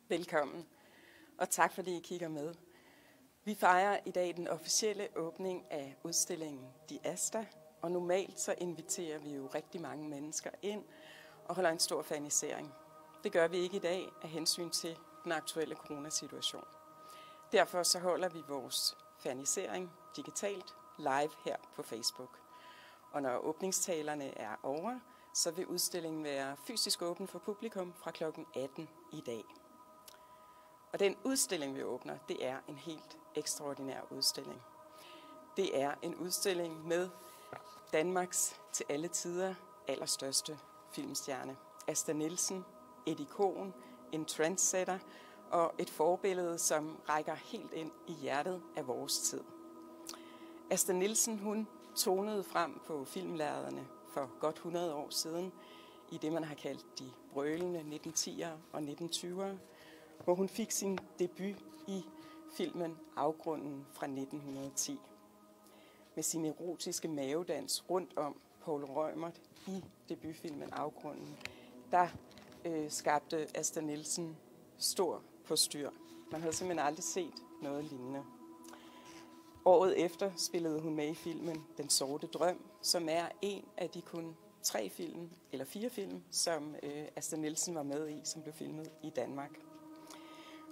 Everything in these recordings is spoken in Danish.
Velkommen, og tak fordi I kigger med. Vi fejrer i dag den officielle åbning af udstillingen De Asta, og normalt så inviterer vi jo rigtig mange mennesker ind og holder en stor fanisering. Det gør vi ikke i dag af hensyn til den aktuelle coronasituation. Derfor så holder vi vores fanisering digitalt live her på Facebook. Og når åbningstalerne er over, så vil udstillingen være fysisk åben for publikum fra kl. 18 i dag. Og den udstilling, vi åbner, det er en helt ekstraordinær udstilling. Det er en udstilling med Danmarks til alle tider allerstørste filmstjerne. Asta Nielsen, et ikon, en trendsetter og et forbillede, som rækker helt ind i hjertet af vores tid. Asta Nielsen, hun tonede frem på filmlærrederne for godt 100 år siden i det, man har kaldt de brølende 1910'ere og 1920'ere, hvor hun fik sin debut i filmen Afgrunden fra 1910. Med sin erotiske mavedans rundt om Poul Reumert i debutfilmen Afgrunden, der skabte Asta Nielsen stor postyr. Man havde simpelthen aldrig set noget lignende. Året efter spillede hun med i filmen Den Sorte Drøm, som er en af de kun 4 film, som Asta Nielsen var med i, som blev filmet i Danmark.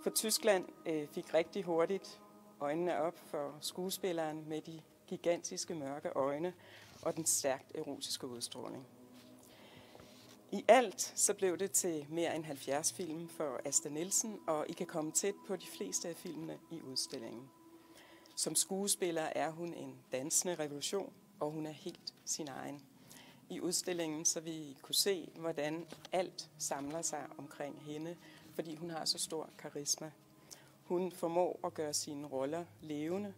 For Tyskland fik rigtig hurtigt øjnene op for skuespilleren med de gigantiske mørke øjne og den stærkt erotiske udstråling. I alt så blev det til mere end 70 film for Asta Nielsen, og I kan komme tæt på de fleste af filmene i udstillingen. Som skuespiller er hun en dansende revolution, og hun er helt sin egen. I udstillingen så vil I kunne se, hvordan alt samler sig omkring hende, fordi hun har så stor karisma. Hun formår at gøre sine roller levende,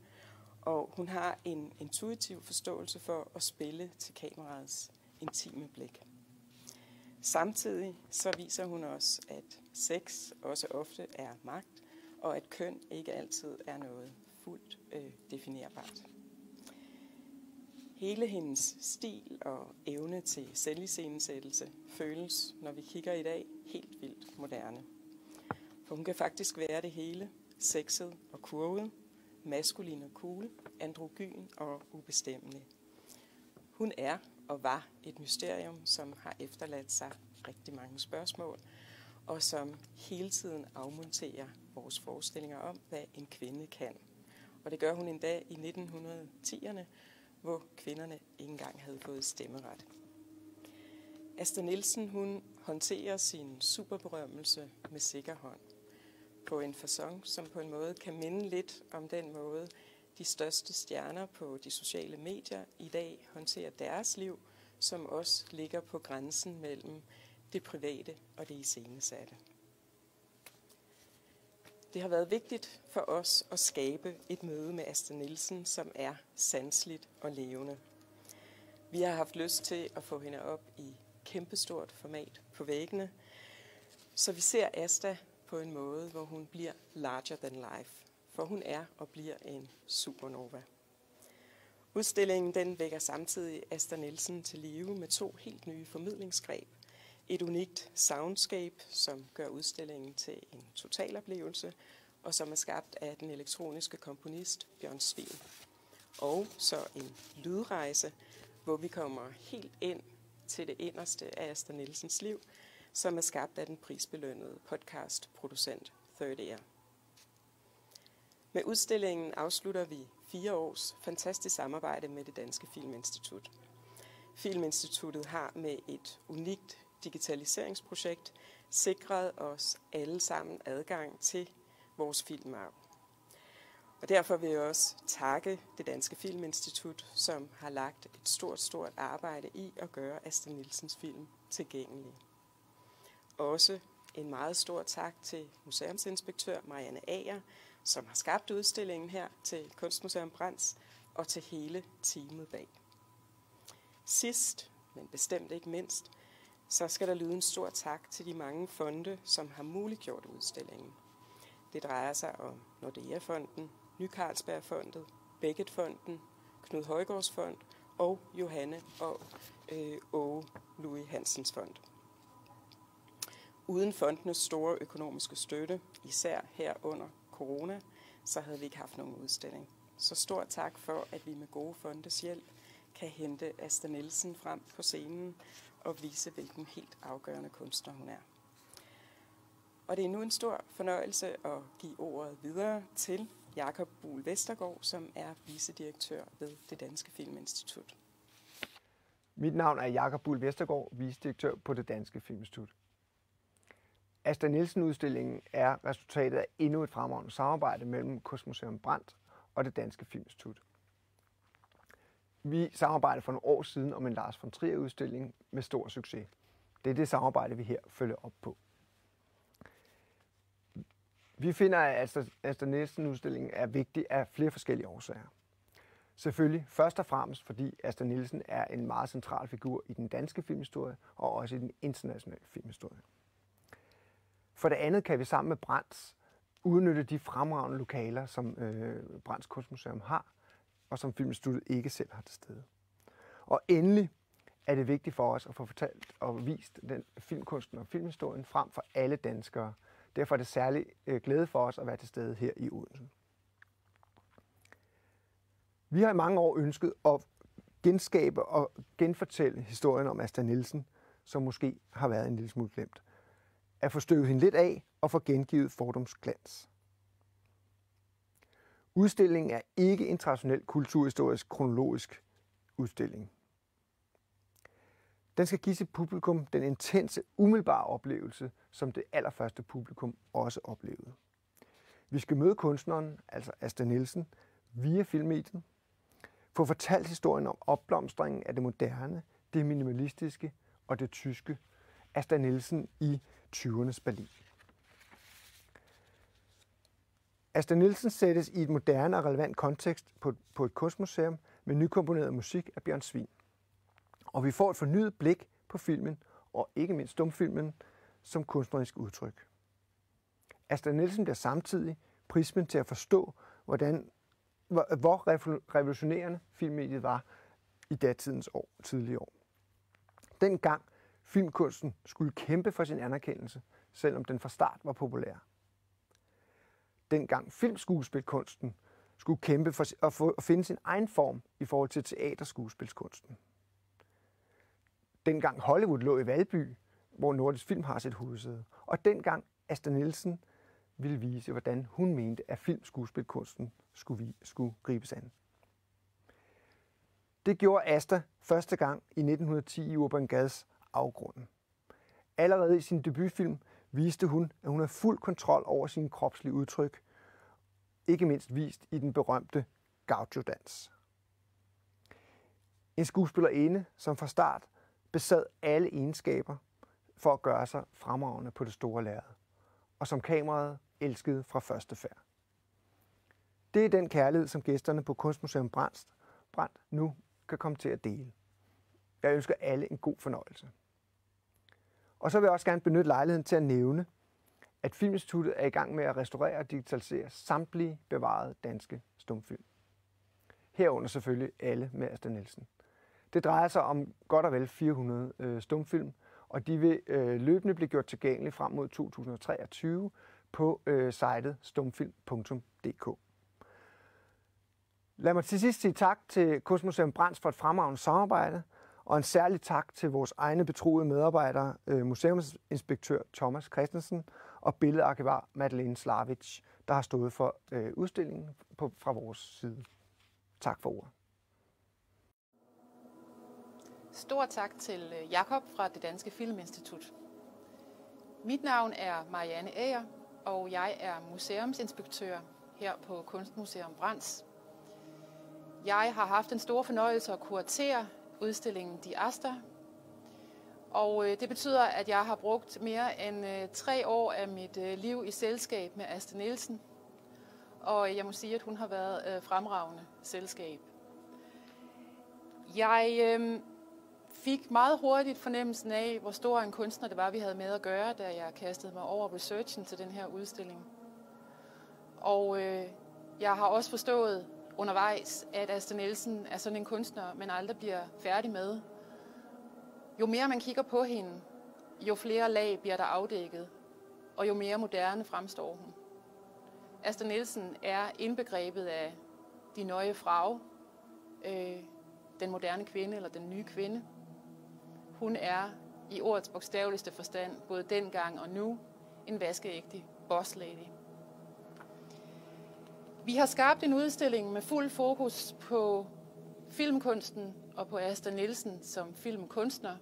og hun har en intuitiv forståelse for at spille til kameraets intime blik. Samtidig så viser hun os, at sex også ofte er magt, og at køn ikke altid er noget fuldt definerbart. Hele hendes stil og evne til selviscenesættelse føles, når vi kigger i dag, helt vildt moderne. For hun kan faktisk være det hele, sexet og kurvet, maskulin og cool, androgyn og ubestemmelig. Hun er og var et mysterium, som har efterladt sig rigtig mange spørgsmål, og som hele tiden afmonterer vores forestillinger om, hvad en kvinde kan. Og det gør hun endda i 1910'erne, hvor kvinderne ikke engang havde fået stemmeret. Asta Nielsen, hun håndterer sin superberømmelse med sikker hånd. På en facon, som på en måde kan minde lidt om den måde, de største stjerner på de sociale medier i dag håndterer deres liv, som også ligger på grænsen mellem det private og det iscenesatte. Det har været vigtigt for os at skabe et møde med Asta Nielsen, som er sanseligt og levende. Vi har haft lyst til at få hende op i kæmpestort format på væggene, så vi ser Asta på en måde, hvor hun bliver larger than life, for hun er og bliver en supernova. Udstillingen den vækker samtidig Asta Nielsen til live med 2 helt nye formidlingsgreb. Et unikt soundscape, som gør udstillingen til en totaloplevelse, og som er skabt af den elektroniske komponist Bjørn Sveen. Og så en lydrejse, hvor vi kommer helt ind til det inderste af Asta Nielsens liv, som er skabt af den prisbelønnede podcastproducent Third Ear. Med udstillingen afslutter vi 4 års fantastisk samarbejde med det Danske Filminstitut. Filminstituttet har med et unikt digitaliseringsprojekt sikret os alle sammen adgang til vores filmarv. Og derfor vil jeg også takke det Danske Filminstitut, som har lagt et stort arbejde i at gøre Asta Nielsens film tilgængelige. Også en meget stor tak til museumsinspektør Marianne Ager, som har skabt udstillingen her til Kunstmuseum Brandts og til hele teamet bag. Sidst, men bestemt ikke mindst, så skal der lyde en stor tak til de mange fonde, som har muliggjort udstillingen. Det drejer sig om Nordea-fonden, Ny Carlsberg-fondet, Beckett-fonden, Knud Højgaards Fond og Johanne og Åge Louis Hansens Fond. uden fondenes store økonomiske støtte, især her under corona, så havde vi ikke haft nogen udstilling. Så stor tak for, at vi med gode fondes hjælp kan hente Asta Nielsen frem på scenen og vise, hvilken helt afgørende kunstner hun er. Og det er nu en stor fornøjelse at give ordet videre til Jakob Buhl Vestergaard, som er vicedirektør ved Det Danske Filminstitut. Mit navn er Jakob Buhl Vestergaard, vicedirektør på Det Danske Filminstitut. Asta Nielsen-udstillingen er resultatet af endnu et fremragende samarbejde mellem Kunstmuseum Brandt og Det Danske Filminstitut. Vi samarbejdede for nogle år siden om en Lars von Trier-udstilling med stor succes. Det er det samarbejde, vi her følger op på. Vi finder, at Asta Nielsen-udstillingen er vigtig af flere forskellige årsager. Selvfølgelig først og fremmest, fordi Asta Nielsen er en meget central figur i den danske filmhistorie og også i den internationale filmhistorie. For det andet kan vi sammen med Brandt udnytte de fremragende lokaler, som Brandts Kunstmuseum har, og som Filminstituttet ikke selv har til stede. Og endelig er det vigtigt for os at få fortalt og vist den filmkunsten og filmhistorien frem for alle danskere. Derfor er det særlig glæde for os at være til stede her i Odense. Vi har i mange år ønsket at genskabe og genfortælle historien om Asta Nielsen, som måske har været en lille smule glemt. At få støvet hende lidt af og få gengivet fordomsglans. Udstillingen er ikke en traditionel kulturhistorisk kronologisk udstilling. Den skal give sit publikum den intense, umiddelbare oplevelse, som det allerførste publikum også oplevede. Vi skal møde kunstneren, altså Asta Nielsen, via filmmediet, få fortalt historien om opblomstringen af det moderne, det minimalistiske og det tyske Asta Nielsen i 20'ernes Berlin. Asta Nielsen sættes i et moderne og relevant kontekst på et kunstmuseum med nykomponeret musik af Bjørn Svin. Og vi får et fornyet blik på filmen, og ikke mindst stumfilmen, som kunstnerisk udtryk. Asta Nielsen bliver samtidig prismen til at forstå, hvor revolutionerende filmmediet var i datidens tidlige år. Dengang filmkunsten skulle kæmpe for sin anerkendelse, selvom den fra start var populær. Dengang filmskuespilkunsten skulle kæmpe for at finde sin egen form i forhold til teaterskuespilskunsten. Dengang Hollywood lå i Valby, hvor Nordisk Film har sit hovedsæde. Og dengang Asta Nielsen ville vise, hvordan hun mente, at filmskuespilkunsten skulle gribes an. Det gjorde Asta første gang i 1910 i Urban Gads Afgrunden. Allerede i sin debutfilm viste hun, at hun havde fuld kontrol over sine kropslige udtryk, ikke mindst vist i den berømte Gaucho-dans. En skuespillerinde, som fra start besad alle egenskaber for at gøre sig fremragende på det store lærred, og som kameraet elskede fra første færd. Det er den kærlighed, som gæsterne på Kunstmuseum Brandt nu kan komme til at dele. Jeg ønsker alle en god fornøjelse. Og så vil jeg også gerne benytte lejligheden til at nævne, at Filminstituttet er i gang med at restaurere og digitalisere samtlige bevarede danske stumfilm. Herunder selvfølgelig alle med Asta Nielsen. Det drejer sig om godt og vel 400 stumfilm, og de vil løbende blive gjort tilgængelige frem mod 2023 på sitet stumfilm.dk. Lad mig til sidst sige tak til Kunstmuseum Brandt for et fremragende samarbejde, og en særlig tak til vores egne betroede medarbejdere, museumsinspektør Thomas Christensen og billedarkivar Madeleine Slavic, der har stået for udstillingen fra vores side. Tak for ordet. Stor tak til Jakob fra Det Danske Filminstitut. Mit navn er Marianne Ager, og jeg er museumsinspektør her på Kunstmuseum Brandt. Jeg har haft en stor fornøjelse at kuratere udstillingen Die Asta, og det betyder, at jeg har brugt mere end 3 år af mit liv i selskab med Asta Nielsen, og jeg må sige, at hun har været fremragende selskab. Jeg fik meget hurtigt fornemmelsen af, hvor stor en kunstner det var, vi havde med at gøre, da jeg kastede mig over researchen til den her udstilling. Og jeg har også forstået undervejs, at Asta Nielsen er sådan en kunstner, man aldrig bliver færdig med. Jo mere man kigger på hende, jo flere lag bliver der afdækket, og jo mere moderne fremstår hun. Asta Nielsen er indbegrebet af die neue Frau, den moderne kvinde eller den nye kvinde. Hun er i ordets bogstaveligste forstand, både dengang og nu, en vaskeægte boss lady. Vi har skabt en udstilling med fuld fokus på filmkunsten og på Asta Nielsen som filmkunstner.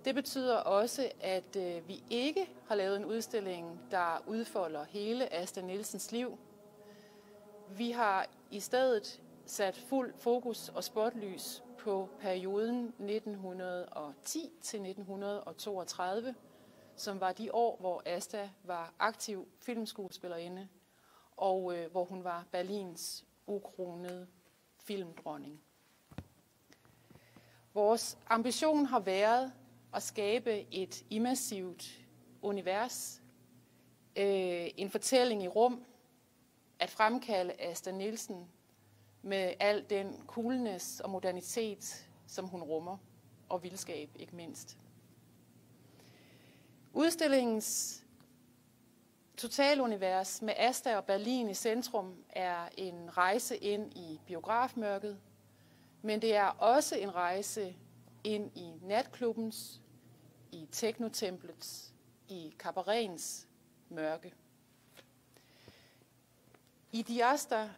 Det betyder også, at vi ikke har lavet en udstilling, der udfolder hele Asta Nielsens liv. Vi har i stedet sat fuld fokus og spotlys på perioden 1910 til 1932, som var de år, hvor Asta var aktiv filmskuespillerinde, og hvor hun var Berlins ukronede filmdronning. Vores ambition har været at skabe et immersivt univers, en fortælling i rum, at fremkalde Asta Nielsen med al den coolness og modernitet, som hun rummer, og vildskab ikke mindst. Udstillingens totalunivers med Asta og Berlin i centrum er en rejse ind i biografmørket, men det er også en rejse ind i natklubbens, i teknotemplets, i kabaretens mørke. I Diasta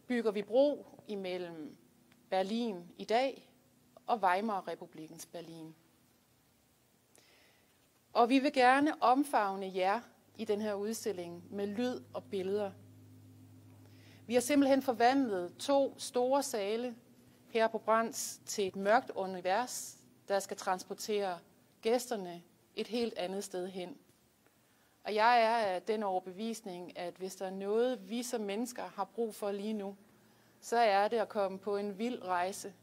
bygger vi bro imellem Berlin i dag og Weimar-republikens Berlin. Og vi vil gerne omfavne jer i den her udstilling med lyd og billeder. Vi har simpelthen forvandlet 2 store sale her på Brandts til et mørkt univers, der skal transportere gæsterne et helt andet sted hen. Og jeg er af den overbevisning, at hvis der er noget, vi som mennesker har brug for lige nu, så er det at komme på en vild rejse,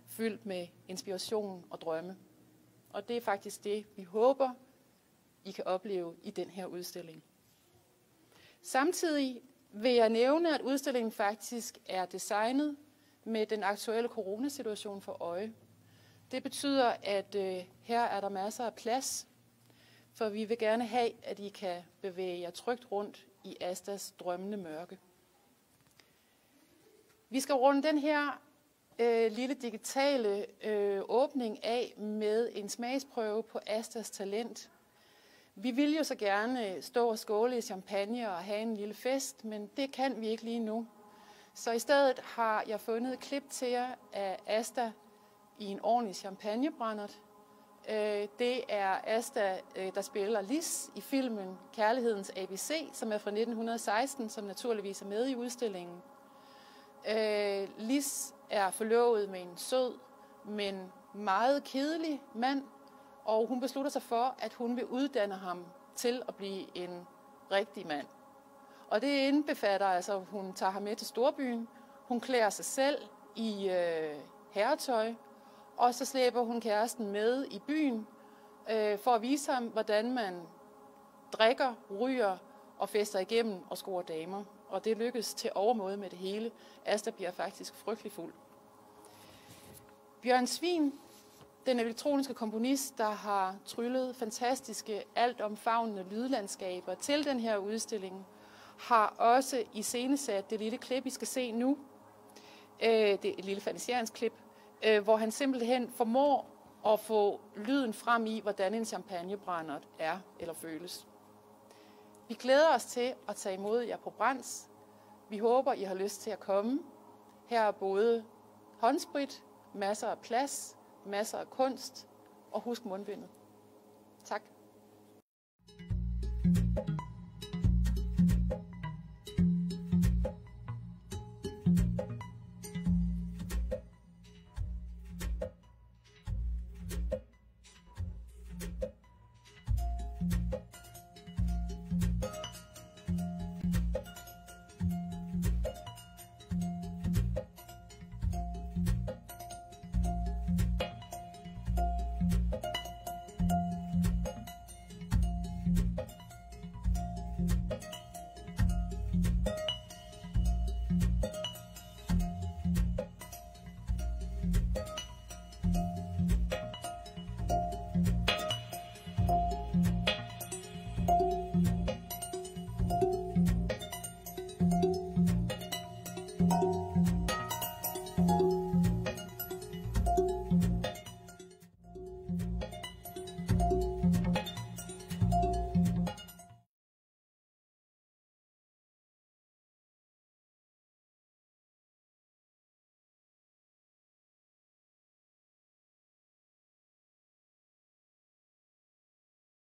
fyldt med inspiration og drømme. Og det er faktisk det, vi håber, I kan opleve i den her udstilling. Samtidig vil jeg nævne, at udstillingen faktisk er designet med den aktuelle coronasituation for øje. Det betyder, at her er der masser af plads, for vi vil gerne have, at I kan bevæge jer trygt rundt i Astas drømmende mørke. Vi skal runde den her lille digitale åbning af med en smagsprøve på Astas talent. Vi vil jo så gerne stå og skåle i champagne og have en lille fest, men det kan vi ikke lige nu. Så i stedet har jeg fundet et klip til jer af Asta i en ordentlig champagnebrændert. Det er Asta, der spiller Lis i filmen Kærlighedens ABC, som er fra 1916, som naturligvis er med i udstillingen. Lis er forlovet med en sød, men meget kedelig mand, og hun beslutter sig for, at hun vil uddanne ham til at blive en rigtig mand. Og det indbefatter altså, at hun tager ham med til storbyen, hun klæder sig selv i herretøj, og så slæber hun kæresten med i byen for at vise ham, hvordan man drikker, ryger og fester igennem og scorer damer. Og det lykkes til overmåde med det hele. Asta bliver faktisk frygtelig fuld. Bjørn Svin, den elektroniske komponist, der har tryllet fantastiske, altomfavnende lydlandskaber til den her udstilling, har også iscenesat det lille klip, I skal se nu. Det er et lille fantaseringsklip, hvor han simpelthen formår at få lyden frem i, hvordan en champagnebrændert er eller føles. Vi glæder os til at tage imod jer på Brandts. Vi håber, I har lyst til at komme. Her er både håndsprit, masser af plads, masser af kunst og husk mundbindet.